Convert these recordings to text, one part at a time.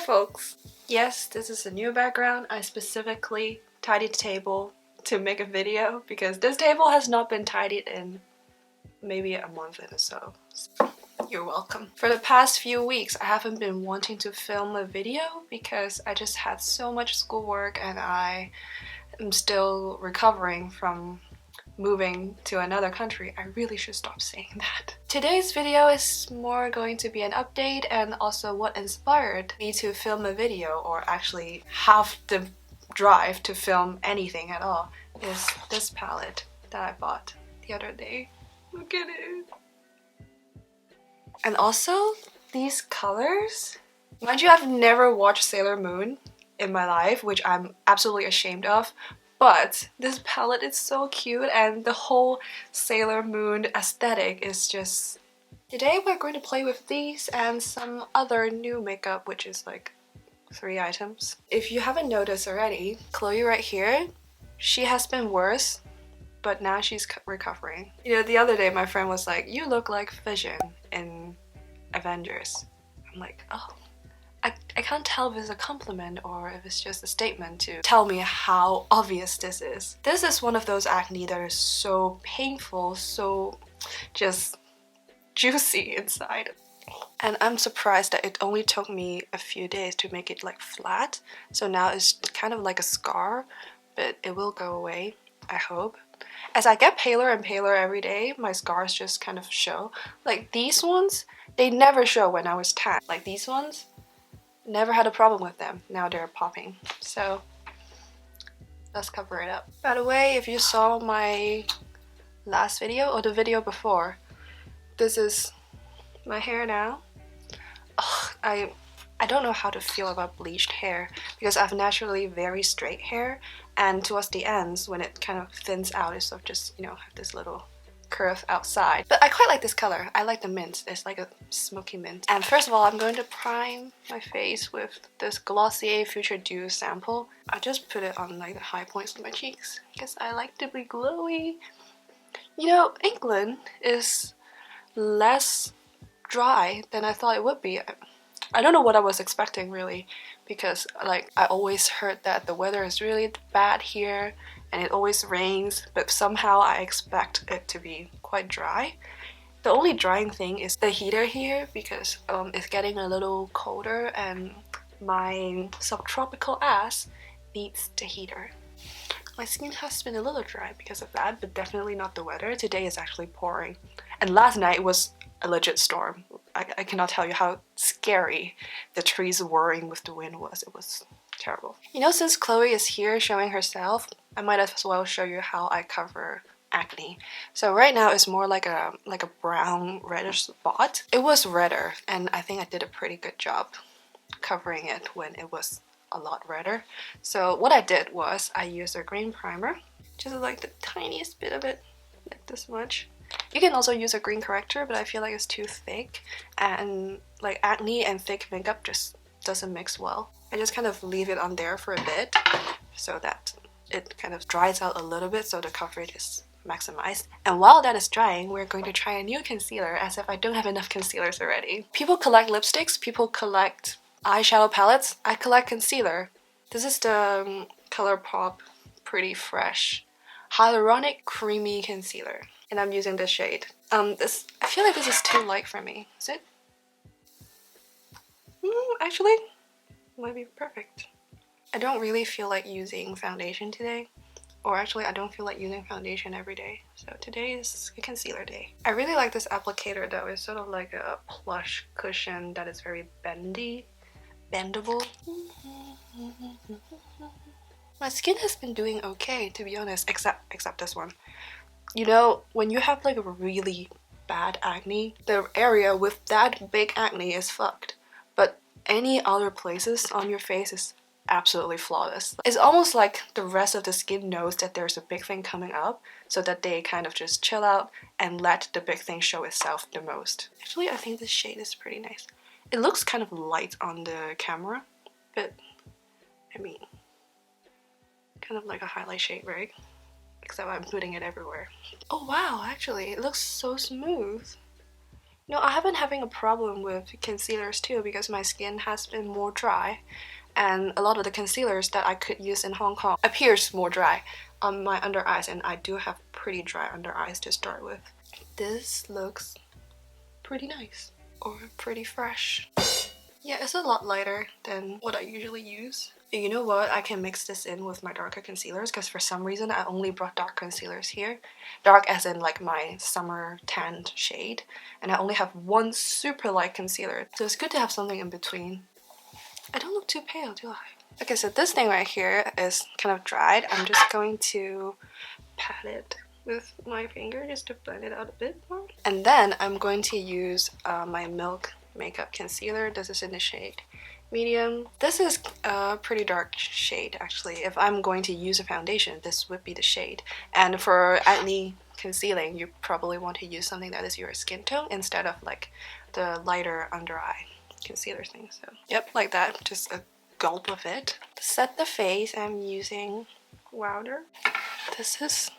folks! Yes, this is a new background. I specifically tidied the table to make a video because this table has not been tidied in maybe a month or so. You're welcome. For the past few weeks, I haven't been wanting to film a video because I just had so much schoolwork and I am still recovering from moving to another country. I really should stop saying that. Today's video is more going to be an update and also what inspired me to film a video, or actually have the drive to film anything at all, is this palette that I bought the other day. Look at it. And also these colors. Mind you, I've never watched Sailor Moon in my life, which I'm absolutely ashamed of. But this palette is so cute and the whole Sailor Moon aesthetic is just... Today we're going to play with these and some other new makeup, which is like 3 items. If you haven't noticed already, Chloe right here, she has been worse, but now she's recovering. You know, the other day my friend was like, "You look like Vision in Avengers." I'm like, oh. I can't tell if it's a compliment or if it's just a statement to tell me how obvious this is. This is one of those acne that is so painful, so just juicy inside. And I'm surprised that it only took me a few days to make it like flat. So now it's kind of like a scar, but it will go away, I hope. As I get paler and paler every day, my scars just kind of show. Like these ones, they never show when I was tan. Like these ones, never had a problem with them. Now they're popping. So let's cover it up. By the way, if you saw my last video or the video before, this is my hair now. Ugh, I don't know how to feel about bleached hair because I have naturally very straight hair, and towards the ends when it kind of thins out, it's sort of just, you know, have this little curve outside. But I quite like this color. I like the mint. It's like a smoky mint. And first of all, I'm going to prime my face with this Glossier Future Dew sample. I just put it on like the high points of my cheeks because I like to be glowy. You know, England is less dry than I thought it would be. I don't know what I was expecting really, because like I always heard that the weather is really bad here and it always rains, but somehow I expect it to be quite dry. The only drying thing is the heater here, because it's getting a little colder and my subtropical ass needs the heater. My skin has been a little dry because of that, but definitely not the weather. Today is actually pouring. And last night was a legit storm. I cannot tell you how scary the trees whirring with the wind was. It was terrible. You know, since Chloe is here showing herself, I might as well show you how I cover acne. So right now it's more like a brown reddish spot. It was redder and I think I did a pretty good job covering it when it was a lot redder. So what I did was I used a green primer, just like the tiniest bit of it, like this much. You can also use a green corrector, but I feel like it's too thick, and like acne and thick makeup just doesn't mix well. I just kind of leave it on there for a bit so that it kind of dries out a little bit so the coverage is maximized. And while that is drying, we're going to try a new concealer, as if I don't have enough concealers already. People collect lipsticks, people collect eyeshadow palettes. I collect concealer. This is the Colourpop Pretty Fresh Hyaluronic Creamy Concealer. And I'm using this shade. I feel like this is too light for me. Is it? Actually, might be perfect. I don't really feel like using foundation today. Or actually, I don't feel like using foundation every day. So today is a concealer day. I really like this applicator though. It's sort of like a plush cushion that is very bendable. My skin has been doing okay, to be honest, except this one. You know, when you have like a really bad acne, the area with that big acne is fucked. But any other places on your face is absolutely flawless. It's almost like the rest of the skin knows that there's a big thing coming up, so that they kind of just chill out and let the big thing show itself the most. Actually, I think this shade is pretty nice. It looks kind of light on the camera, but I mean, kind of like a highlight shade, right? Except I'm putting it everywhere. Oh wow, actually, it looks so smooth. No, I have been having a problem with concealers too because my skin has been more dry, and a lot of the concealers that I could use in Hong Kong appears more dry on my under eyes, and I do have pretty dry under eyes to start with. This looks pretty nice, or pretty fresh. Yeah, it's a lot lighter than what I usually use. You know what? I can mix this in with my darker concealers because for some reason I only brought dark concealers here. Dark as in like my summer tanned shade. And I only have one super light concealer. So it's good to have something in between. I don't look too pale, do I? Okay, so this thing right here is kind of dried. I'm just going to pat it with my finger just to blend it out a bit more. And then I'm going to use my Milk makeup concealer. This is in the shade medium. This is a pretty dark shade actually. If I'm going to use a foundation, this would be the shade. And for acne concealing, you probably want to use something that is your skin tone instead of like the lighter under eye concealer thing. So yep, like that, just a gulp of it. To set the face, I'm using Wilder. This is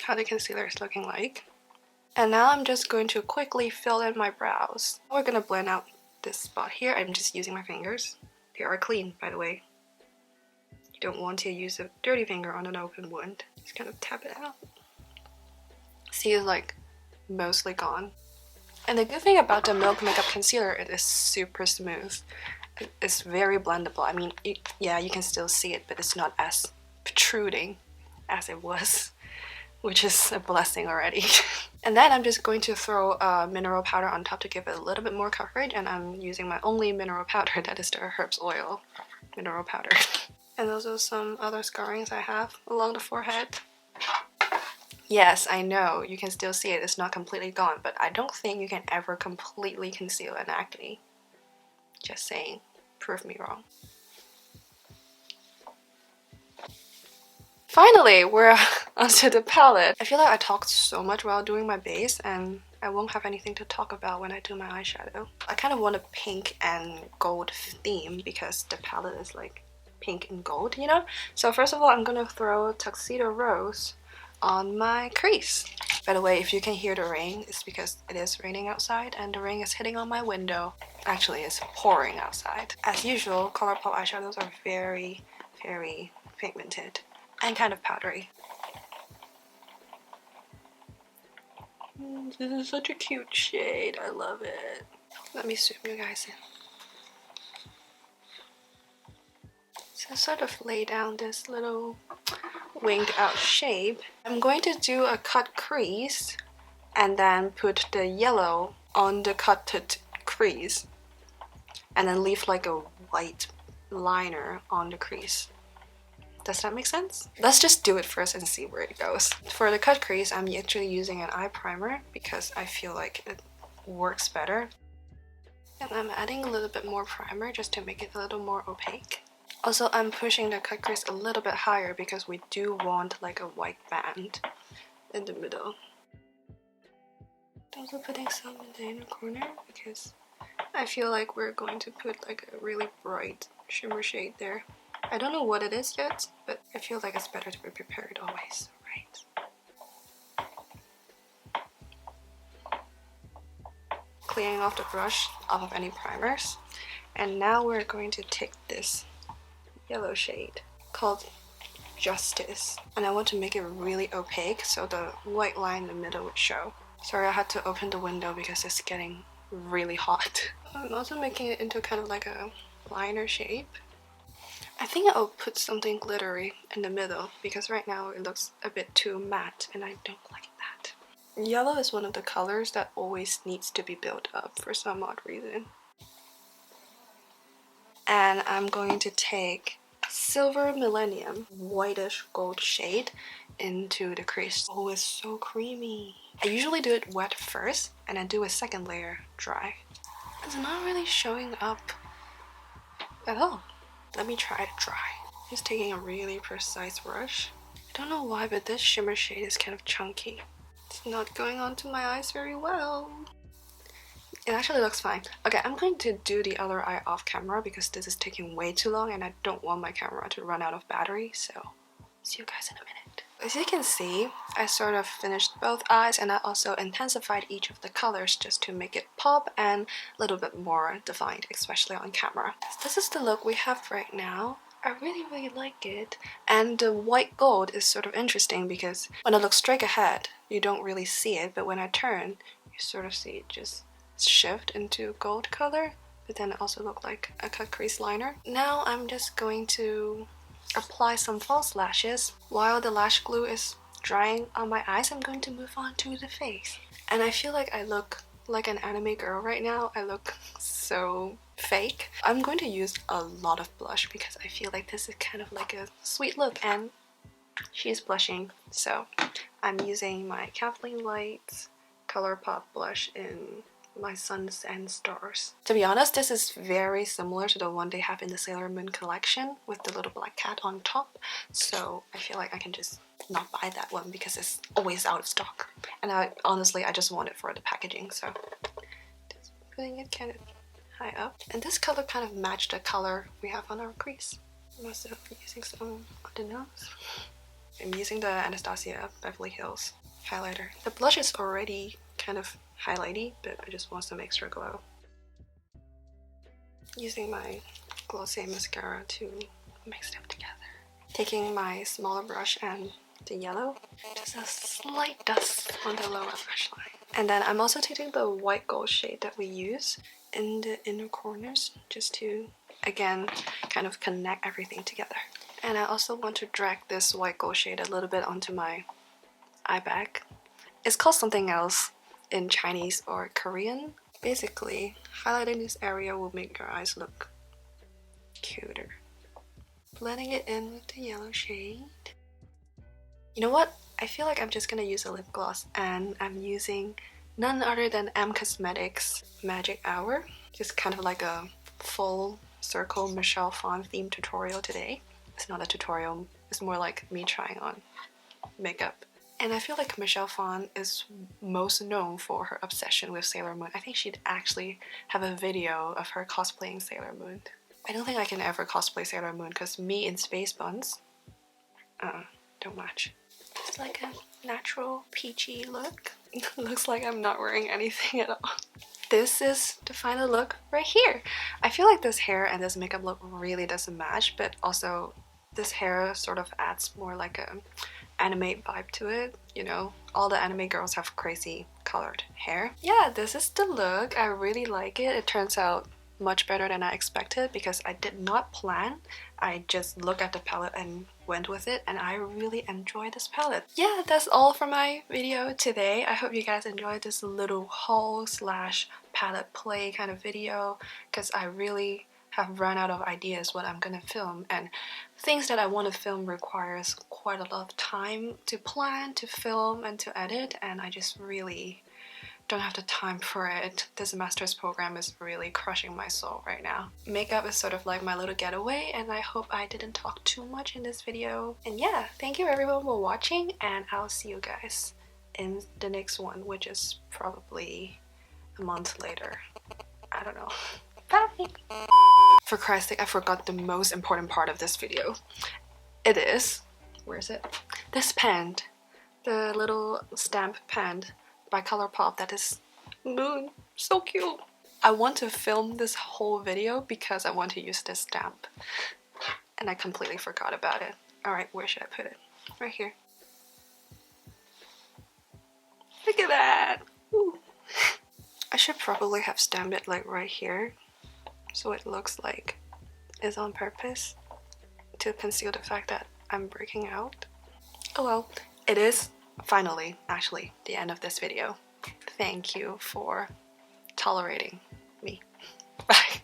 how the concealer is looking like. And now I'm just going to quickly fill in my brows. We're gonna blend out this spot here. I'm just using my fingers. They are clean, by the way. You don't want to use a dirty finger on an open wound. Just kind of tap it out. See, it's like mostly gone. And the good thing about the Milk Makeup Concealer, it is super smooth. It's very blendable. I mean, yeah, you can still see it, but it's not as protruding as it was, which is a blessing already. And then I'm just going to throw mineral powder on top to give it a little bit more coverage, and I'm using my only mineral powder, that is the Herbs Oil mineral powder. And also some other scarrings I have along the forehead. Yes, I know, you can still see it, it's not completely gone, but I don't think you can ever completely conceal an acne. Just saying, prove me wrong. Finally, we're onto the palette. I feel like I talked so much while doing my base and I won't have anything to talk about when I do my eyeshadow. I kind of want a pink and gold theme because the palette is like pink and gold, you know? So first of all, I'm gonna throw Tuxedo Rose on my crease. By the way, if you can hear the rain, it's because it is raining outside and the rain is hitting on my window. Actually, it's pouring outside. As usual, Colourpop eyeshadows are very, very pigmented and kind of powdery. This is such a cute shade. I love it. Let me zoom you guys in. So sort of lay down this little winged out shape. I'm going to do a cut crease and then put the yellow on the cutted crease and then leave like a white liner on the crease. Does that make sense? Let's just do it first and see where it goes. For the cut crease, I'm actually using an eye primer because I feel like it works better. And I'm adding a little bit more primer just to make it a little more opaque. Also, I'm pushing the cut crease a little bit higher because we do want like a white band in the middle. Also putting some in the inner corner because I feel like we're going to put like a really bright shimmer shade there. I don't know what it is yet, but I feel like it's better to be prepared always, right? Cleaning off the brush off of any primers. And now we're going to take this yellow shade called Justice. And I want to make it really opaque so the white line in the middle would show. Sorry, I had to open the window because it's getting really hot. I'm also making it into kind of like a liner shape. I think I'll put something glittery in the middle because right now it looks a bit too matte and I don't like that. Yellow is one of the colors that always needs to be built up for some odd reason. And I'm going to take Silver Millennium, whitish gold shade, into the crease. Oh, it's so creamy. I usually do it wet first and then do a second layer dry. It's not really showing up at all. Let me try it dry. Just taking a really precise brush. I don't know why, but this shimmer shade is kind of chunky. It's not going onto my eyes very well. It actually looks fine. Okay, I'm going to do the other eye off camera because this is taking way too long and I don't want my camera to run out of battery, so see you guys in a minute. As you can see, I sort of finished both eyes and I also intensified each of the colors just to make it pop and a little bit more defined, especially on camera. This is the look we have right now. I really like it. And the white gold is sort of interesting because when I look straight ahead, you don't really see it, but when I turn, you sort of see it just shift into gold color, but then it also look like a cut crease liner. Now I'm just going to apply some false lashes. While the lash glue is drying on my eyes, I'm going to move on to the face. And I feel like I look like an anime girl right now. I look so fake. I'm going to use a lot of blush because I feel like this is kind of like a sweet look and she's blushing. So I'm using my Kathleen Lights Colourpop blush in my Suns and Stars. To be honest, this is very similar to the one they have in the Sailor Moon collection with the little black cat on top, so I feel like I can just not buy that one because it's always out of stock. And honestly, I just want it for the packaging, so just putting it kind of high up. And this color kind of matched the color we have on our crease. I'm also using some on the nose. I'm using the Anastasia Beverly Hills highlighter. The blush is already kind of highlighty, but I just want some extra glow. Using my glossy mascara to mix them together. Taking my smaller brush and the yellow, just a slight dust on the lower lash line. And then I'm also taking the white gold shade that we use in the inner corners just to, again, kind of connect everything together. And I also want to drag this white gold shade a little bit onto my eye bag. It's called something else in Chinese or Korean. Basically, highlighting this area will make your eyes look cuter. Blending it in with the yellow shade. You know what? I feel like I'm just gonna use a lip gloss, and I'm using none other than M Cosmetics Magic Hour. Just kind of like a full circle Michelle Phan theme tutorial today. It's not a tutorial, it's more like me trying on makeup. And I feel like Michelle Phan is most known for her obsession with Sailor Moon. I think she'd actually have a video of her cosplaying Sailor Moon. I don't think I can ever cosplay Sailor Moon because me in space buns, don't match. It's like a natural peachy look. Looks like I'm not wearing anything at all. This is the final look right here. I feel like this hair and this makeup look really doesn't match, but also this hair sort of adds more like a anime vibe to it, you know? All the anime girls have crazy colored hair. Yeah, this is the look. I really like it. It turns out much better than I expected because I did not plan. I just looked at the palette and went with it, and I really enjoy this palette. Yeah, that's all for my video today. I hope you guys enjoyed this little haul slash palette play kind of video because I really have run out of ideas what I'm gonna film, and things that I want to film requires quite a lot of time to plan, to film, and to edit, and I just really don't have the time for it. This master's program is really crushing my soul right now. Makeup is sort of like my little getaway, and I hope I didn't talk too much in this video. And yeah, thank you everyone for watching, and I'll see you guys in the next one, which is probably a month later. I don't know. Bye! For Christ's sake, I forgot the most important part of this video. It is, where is it? This pen, the little stamp pen by Colourpop that is Moon. So cute. I want to film this whole video because I want to use this stamp. And I completely forgot about it. Alright, where should I put it? Right here. Look at that! Ooh. I should probably have stamped it like right here, so it looks like it's on purpose to conceal the fact that I'm breaking out. Oh well, it is finally actually the end of this video. Thank you for tolerating me. Bye.